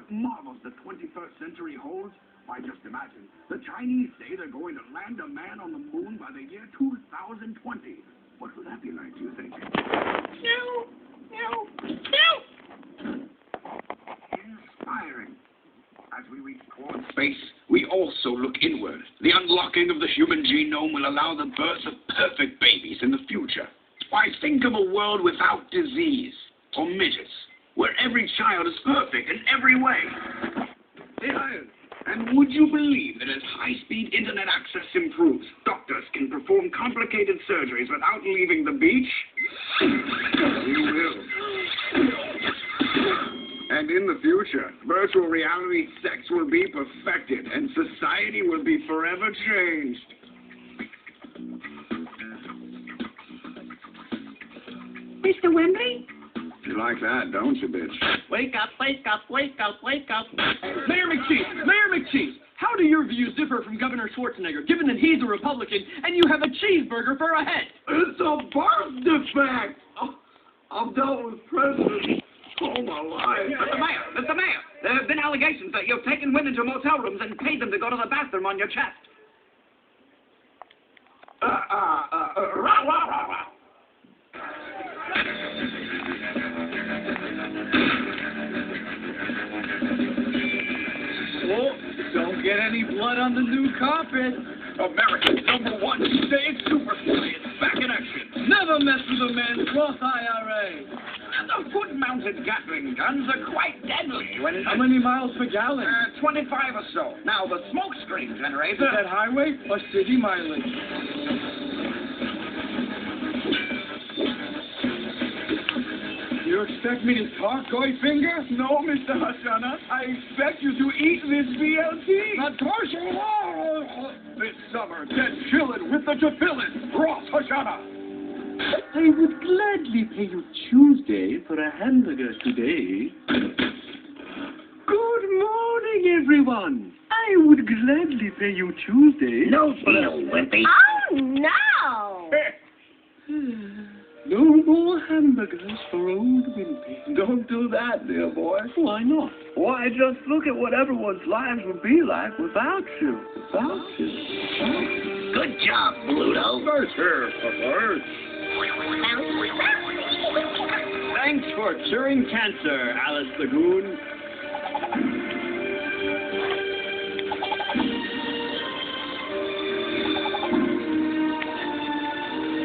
what marvels the 21st century holds? Why, just imagine. The Chinese say they're going to land a man on the moon by the year 2020. What would that be like, do you think? No. Inspiring. As we reach towards space, we also look inward. The unlocking of the human genome will allow the birth of perfect babies in the future. Why, think of a world without disease or midgets, where every child is perfect in every way. And would you believe that as high-speed internet access improves, doctors can perform complicated surgeries without leaving the beach? We will. And in the future, virtual reality sex will be perfected, and society will be forever changed. Mr. Wembley? You like that, don't you, bitch? Wake up, wake up, wake up, wake up. Mayor McCheese, how do your views differ from Governor Schwarzenegger, given that he's a Republican and you have a cheeseburger for a head? It's a birth defect! I've dealt with presidents all my life. Mr. Mayor, there have been allegations that you've taken women to motel rooms and paid them to go to the bathroom on your chest. Don't get any blood on the new carpet. America's #1 state super spy is back in action. Never mess with a man's Roth IRA. And the foot-mounted Gatling guns are quite deadly when... How many miles per gallon? 25 or so. Now, the smoke screen generator... Is that highway or city mileage? You expect me to talk, Goyfinger? No, Mr. Hashanah. I expect you to eat this BLT. Of course you will. This summer, get chillin' with the tefillin. Ross Hashanah. I would gladly pay you Tuesday for a hamburger today. Good morning, everyone. I would gladly pay you Tuesday. No deal, Wimpy. Oh, no! No more hamburgers for old Wimpy. Don't do that, dear boy. Why not? Why, just look at what everyone's lives would be like without you. Good job, Bluto. First here, first. Thanks for curing cancer, Alice Lagoon.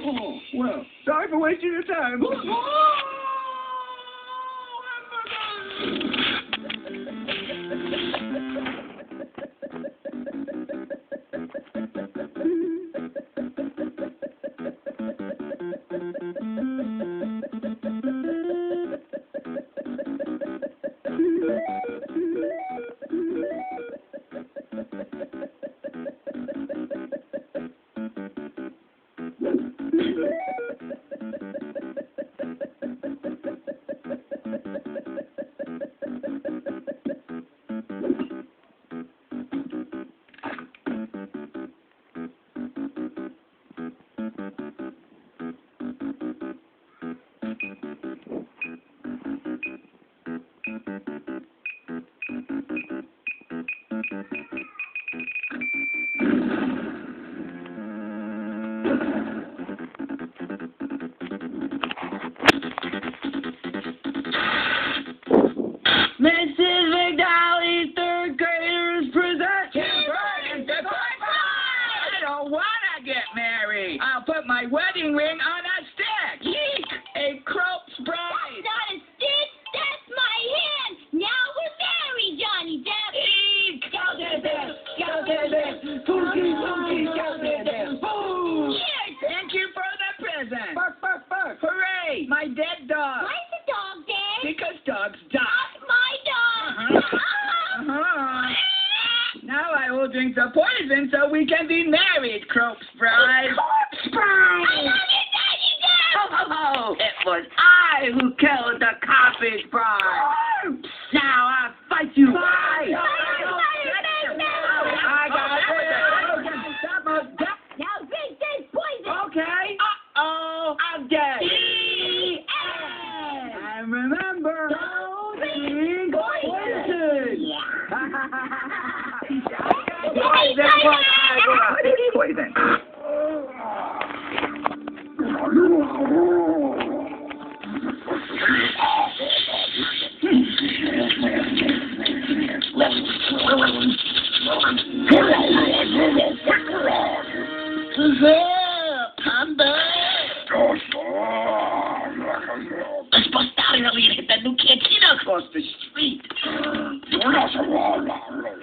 Oh, well, sorry for wasting your time. Mrs. McDowell's third graders present. I don't want to get married. I'll put my wedding ring on a stick. Yeek! A Crope's bride. That's not a stick. That's my hand. Now we're married, Johnny Depp. Eek! Go get this. Go get this. Pookie, pookie, go get this. Boo! Cheers. Thank you for the present. Bark, bark, bark. Hooray! My dead dog. Why's the dog dead? Because dogs die. That's my dog. Now I will drink the poison so we can be married, Crope's bride. Crope's I bride! love you, Johnny Depp. Ho, ho, ho! It was I who killed the cottage bride. Now I fight you. Bye. I got it. Now drink this poison. Okay. Uh-oh. I'm dead. And remember, Don't drink drink poison. poison. Wait then. Panda! Let's bust out early and hit that new cantina across the street.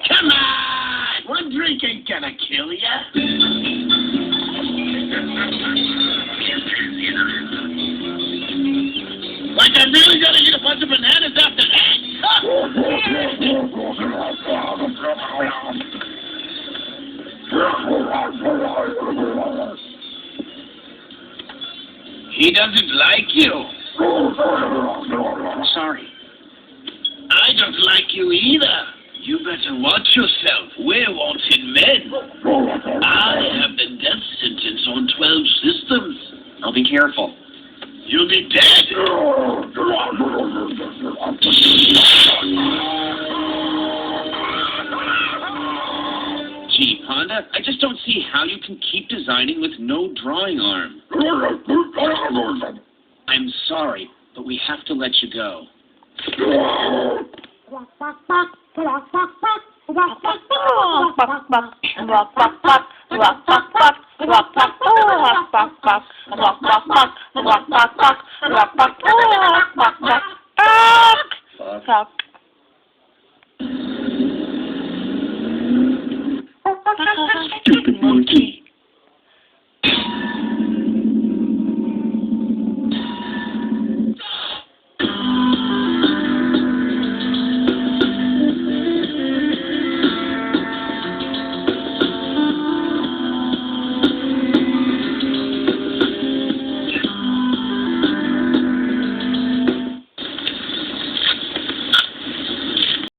Come on! One drink ain't gonna kill ya. Like I really gotta eat a bunch of bananas after that? He doesn't like you. Sorry. I don't like you either. You better watch yourself. We're wanted men. I have the death sentence on 12 systems. I'll be careful. You'll be dead. Gee, Panda, I just don't see how you can keep designing with no drawing arm. I'm sorry, but we have to let you go. Stupid monkey.